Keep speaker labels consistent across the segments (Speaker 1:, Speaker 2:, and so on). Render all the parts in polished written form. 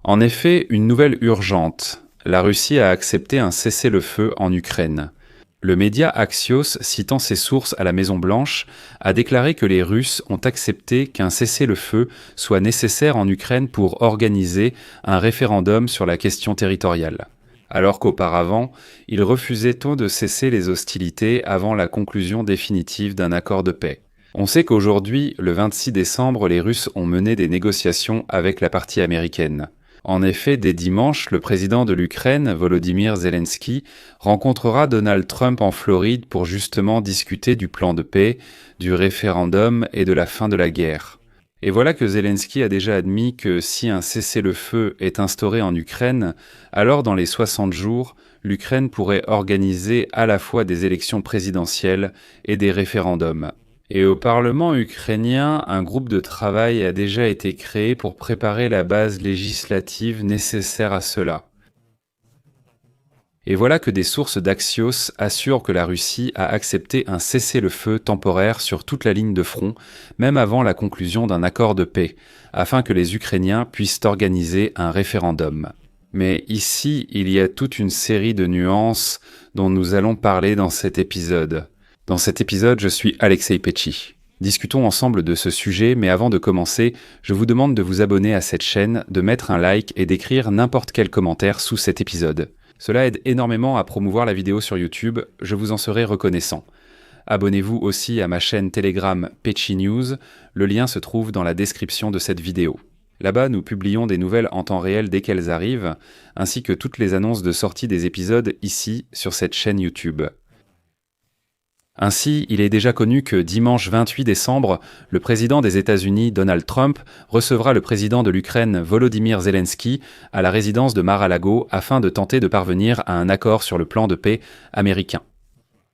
Speaker 1: En effet, une nouvelle urgente. La Russie a accepté un cessez-le-feu en Ukraine. Le média Axios, citant ses sources à la Maison-Blanche, a déclaré que les Russes ont accepté qu'un cessez-le-feu soit nécessaire en Ukraine pour organiser un référendum sur la question territoriale. Alors qu'auparavant, ils refusaient tôt de cesser les hostilités avant la conclusion définitive d'un accord de paix. On sait qu'aujourd'hui, le 26 décembre, les Russes ont mené des négociations avec la partie américaine. En effet, dès dimanche, le président de l'Ukraine, Volodymyr Zelensky, rencontrera Donald Trump en Floride pour justement discuter du plan de paix, du référendum et de la fin de la guerre. Et voilà que Zelensky a déjà admis que si un cessez-le-feu est instauré en Ukraine, alors dans les 60 jours, l'Ukraine pourrait organiser à la fois des élections présidentielles et des référendums. Et au Parlement ukrainien, un groupe de travail a déjà été créé pour préparer la base législative nécessaire à cela. Et voilà que des sources d'Axios assurent que la Russie a accepté un cessez-le-feu temporaire sur toute la ligne de front, même avant la conclusion d'un accord de paix, afin que les Ukrainiens puissent organiser un référendum. Mais ici, il y a toute une série de nuances dont nous allons parler dans cet épisode. Dans cet épisode, je suis Alexei Petchy. Discutons ensemble de ce sujet, mais avant de commencer, je vous demande de vous abonner à cette chaîne, de mettre un like et d'écrire n'importe quel commentaire sous cet épisode. Cela aide énormément à promouvoir la vidéo sur YouTube, je vous en serai reconnaissant. Abonnez-vous aussi à ma chaîne Telegram Petchy News, le lien se trouve dans la description de cette vidéo. Là-bas, nous publions des nouvelles en temps réel dès qu'elles arrivent, ainsi que toutes les annonces de sortie des épisodes ici, sur cette chaîne YouTube. Ainsi, il est déjà connu que dimanche 28 décembre, le président des États-Unis, Donald Trump, recevra le président de l'Ukraine, Volodymyr Zelensky, à la résidence de Mar-a-Lago afin de tenter de parvenir à un accord sur le plan de paix américain.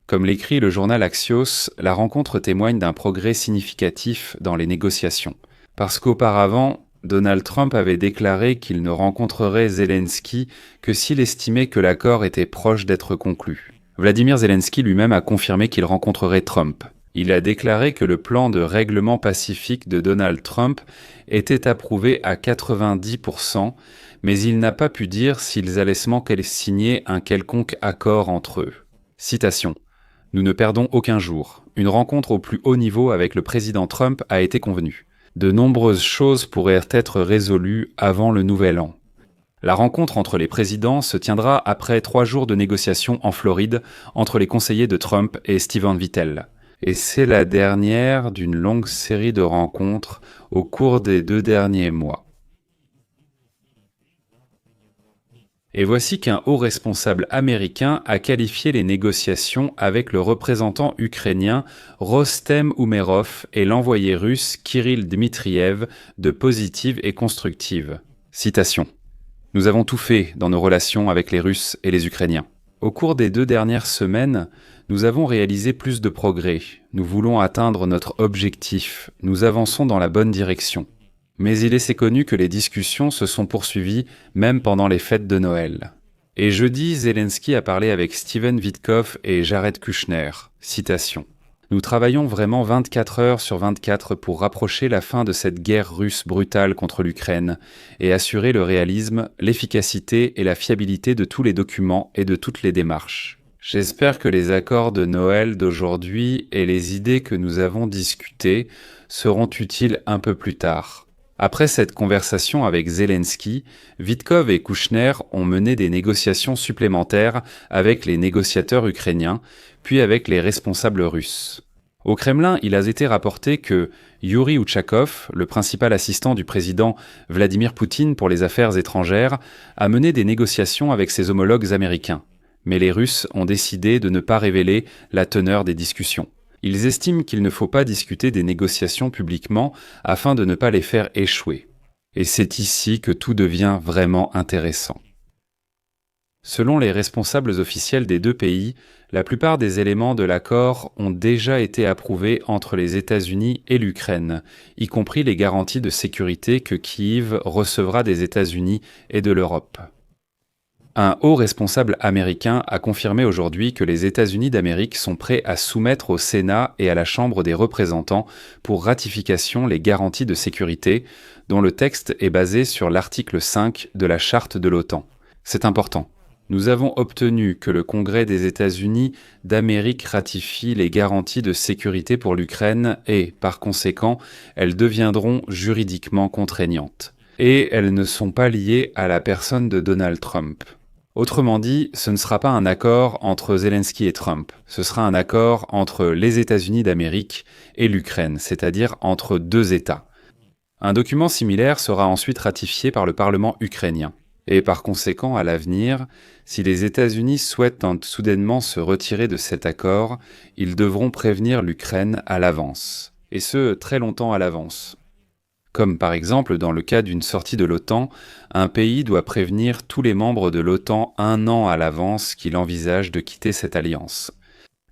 Speaker 1: Comme l'écrit le journal Axios, la rencontre témoigne d'un progrès significatif dans les négociations. Parce qu'auparavant, Donald Trump avait déclaré qu'il ne rencontrerait Zelensky que s'il estimait que l'accord était proche d'être conclu. Vladimir Zelensky lui-même a confirmé qu'il rencontrerait Trump. Il a déclaré que le plan de règlement pacifique de Donald Trump était approuvé à 90%, mais il n'a pas pu dire s'ils allaient signer un quelconque accord entre eux. Citation. « Nous ne perdons aucun jour. Une rencontre au plus haut niveau avec le président Trump a été convenue. De nombreuses choses pourraient être résolues avant le nouvel an. La rencontre entre les présidents se tiendra après 3 jours de négociations en Floride entre les conseillers de Trump et Stephen Vittel. Et c'est la dernière d'une longue série de rencontres au cours des 2 derniers mois. » Et voici qu'un haut responsable américain a qualifié les négociations avec le représentant ukrainien Rostem Umerov et l'envoyé russe Kirill Dmitriev de positives et constructives. Citation. Nous avons tout fait dans nos relations avec les Russes et les Ukrainiens. Au cours des 2 dernières semaines, nous avons réalisé plus de progrès. Nous voulons atteindre notre objectif. Nous avançons dans la bonne direction. Mais il est connu que les discussions se sont poursuivies même pendant les fêtes de Noël. Et jeudi, Zelensky a parlé avec Steven Witkoff et Jared Kushner. Citation. Nous travaillons vraiment 24 heures sur 24 pour rapprocher la fin de cette guerre russe brutale contre l'Ukraine et assurer le réalisme, l'efficacité et la fiabilité de tous les documents et de toutes les démarches. J'espère que les accords de Noël d'aujourd'hui et les idées que nous avons discutées seront utiles un peu plus tard. Après cette conversation avec Zelensky, Witkoff et Kushner ont mené des négociations supplémentaires avec les négociateurs ukrainiens, puis avec les responsables russes. Au Kremlin, il a été rapporté que Yuri Uchakov, le principal assistant du président Vladimir Poutine pour les affaires étrangères, a mené des négociations avec ses homologues américains. Mais les Russes ont décidé de ne pas révéler la teneur des discussions. Ils estiment qu'il ne faut pas discuter des négociations publiquement afin de ne pas les faire échouer. Et c'est ici que tout devient vraiment intéressant. Selon les responsables officiels des 2 pays, la plupart des éléments de l'accord ont déjà été approuvés entre les États-Unis et l'Ukraine, y compris les garanties de sécurité que Kiev recevra des États-Unis et de l'Europe. Un haut responsable américain a confirmé aujourd'hui que les États-Unis d'Amérique sont prêts à soumettre au Sénat et à la Chambre des représentants pour ratification les garanties de sécurité, dont le texte est basé sur l'article 5 de la Charte de l'OTAN. C'est important. Nous avons obtenu que le Congrès des États-Unis d'Amérique ratifie les garanties de sécurité pour l'Ukraine et, par conséquent, elles deviendront juridiquement contraignantes. Et elles ne sont pas liées à la personne de Donald Trump. Autrement dit, ce ne sera pas un accord entre Zelensky et Trump, ce sera un accord entre les États-Unis d'Amérique et l'Ukraine, c'est-à-dire entre deux États. Un document similaire sera ensuite ratifié par le Parlement ukrainien. Et par conséquent, à l'avenir, si les États-Unis souhaitent soudainement se retirer de cet accord, ils devront prévenir l'Ukraine à l'avance. Et ce, très longtemps à l'avance. Comme par exemple dans le cas d'une sortie de l'OTAN, un pays doit prévenir tous les membres de l'OTAN 1 an à l'avance qu'il envisage de quitter cette alliance.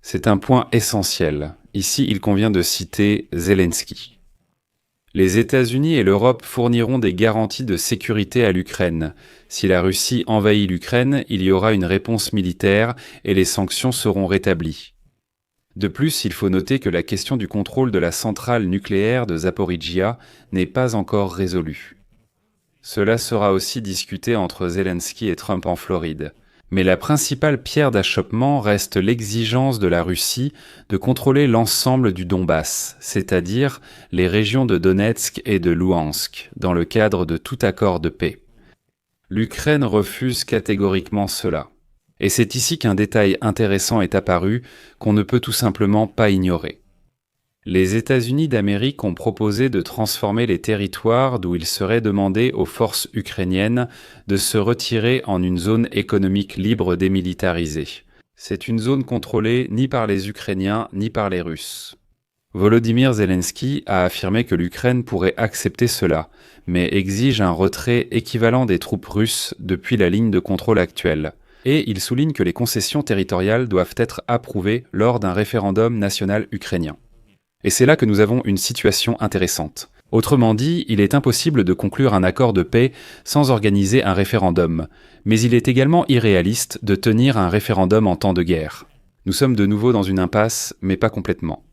Speaker 1: C'est un point essentiel. Ici, il convient de citer Zelensky. Les États-Unis et l'Europe fourniront des garanties de sécurité à l'Ukraine. Si la Russie envahit l'Ukraine, il y aura une réponse militaire et les sanctions seront rétablies. De plus, il faut noter que la question du contrôle de la centrale nucléaire de Zaporijia n'est pas encore résolue. Cela sera aussi discuté entre Zelensky et Trump en Floride. Mais la principale pierre d'achoppement reste l'exigence de la Russie de contrôler l'ensemble du Donbass, c'est-à-dire les régions de Donetsk et de Louhansk, dans le cadre de tout accord de paix. L'Ukraine refuse catégoriquement cela. Et c'est ici qu'un détail intéressant est apparu qu'on ne peut tout simplement pas ignorer. Les États-Unis d'Amérique ont proposé de transformer les territoires d'où il serait demandé aux forces ukrainiennes de se retirer en une zone économique libre démilitarisée. C'est une zone contrôlée ni par les Ukrainiens ni par les Russes. Volodymyr Zelensky a affirmé que l'Ukraine pourrait accepter cela, mais exige un retrait équivalent des troupes russes depuis la ligne de contrôle actuelle. Et il souligne que les concessions territoriales doivent être approuvées lors d'un référendum national ukrainien. Et c'est là que nous avons une situation intéressante. Autrement dit, il est impossible de conclure un accord de paix sans organiser un référendum, mais il est également irréaliste de tenir un référendum en temps de guerre. Nous sommes de nouveau dans une impasse, mais pas complètement.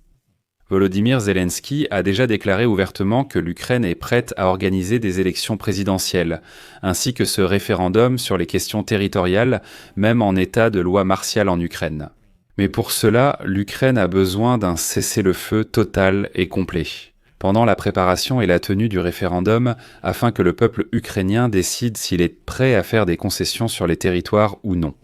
Speaker 1: Volodymyr Zelensky a déjà déclaré ouvertement que l'Ukraine est prête à organiser des élections présidentielles, ainsi que ce référendum sur les questions territoriales, même en état de loi martiale en Ukraine. Mais pour cela, l'Ukraine a besoin d'un cessez-le-feu total et complet, pendant la préparation et la tenue du référendum, afin que le peuple ukrainien décide s'il est prêt à faire des concessions sur les territoires ou non.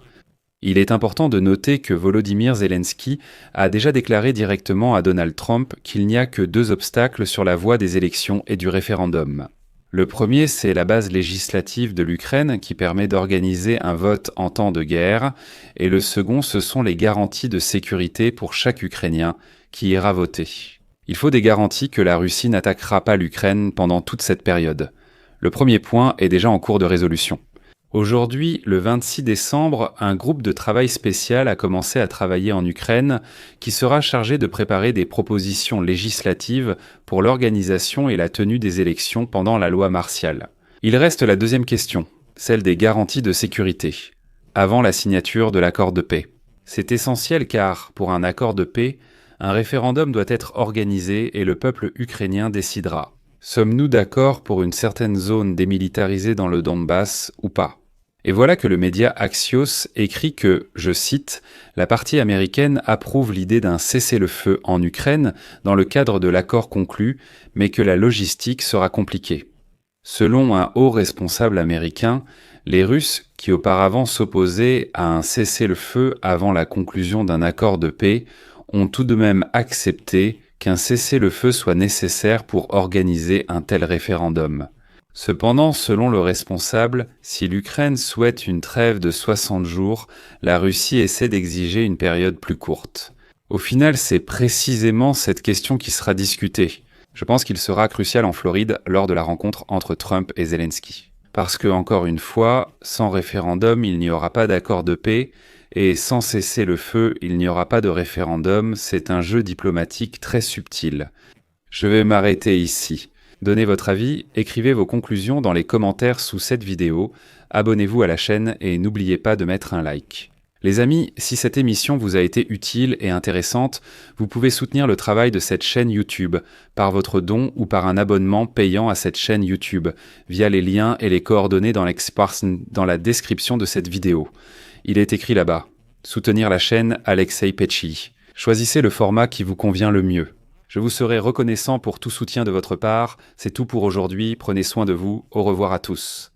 Speaker 1: Il est important de noter que Volodymyr Zelensky a déjà déclaré directement à Donald Trump qu'il n'y a que 2 obstacles sur la voie des élections et du référendum. Le premier, c'est la base législative de l'Ukraine qui permet d'organiser un vote en temps de guerre, et le second, ce sont les garanties de sécurité pour chaque Ukrainien qui ira voter. Il faut des garanties que la Russie n'attaquera pas l'Ukraine pendant toute cette période. Le premier point est déjà en cours de résolution. Aujourd'hui, le 26 décembre, un groupe de travail spécial a commencé à travailler en Ukraine qui sera chargé de préparer des propositions législatives pour l'organisation et la tenue des élections pendant la loi martiale. Il reste la deuxième question, celle des garanties de sécurité, avant la signature de l'accord de paix. C'est essentiel car, pour un accord de paix, un référendum doit être organisé et le peuple ukrainien décidera. Sommes-nous d'accord pour une certaine zone démilitarisée dans le Donbass ou pas ? Et voilà que le média Axios écrit que, je cite, « La partie américaine approuve l'idée d'un cessez-le-feu en Ukraine dans le cadre de l'accord conclu, mais que la logistique sera compliquée. » Selon un haut responsable américain, les Russes, qui auparavant s'opposaient à un cessez-le-feu avant la conclusion d'un accord de paix, ont tout de même accepté qu'un cessez-le-feu soit nécessaire pour organiser un tel référendum. Cependant, selon le responsable, si l'Ukraine souhaite une trêve de 60 jours, la Russie essaie d'exiger une période plus courte. Au final, c'est précisément cette question qui sera discutée. Je pense qu'il sera crucial en Floride lors de la rencontre entre Trump et Zelensky. Parce que, encore une fois, sans référendum, il n'y aura pas d'accord de paix, et sans cessez-le-feu, il n'y aura pas de référendum, c'est un jeu diplomatique très subtil. Je vais m'arrêter ici. Donnez votre avis, écrivez vos conclusions dans les commentaires sous cette vidéo, abonnez-vous à la chaîne et n'oubliez pas de mettre un like. Les amis, si cette émission vous a été utile et intéressante, vous pouvez soutenir le travail de cette chaîne YouTube par votre don ou par un abonnement payant à cette chaîne YouTube via les liens et les coordonnées dans la description de cette vidéo. Il est écrit là-bas. Soutenir la chaîne Alexei Petchy. Choisissez le format qui vous convient le mieux. Je vous serai reconnaissant pour tout soutien de votre part. C'est tout pour aujourd'hui. Prenez soin de vous. Au revoir à tous.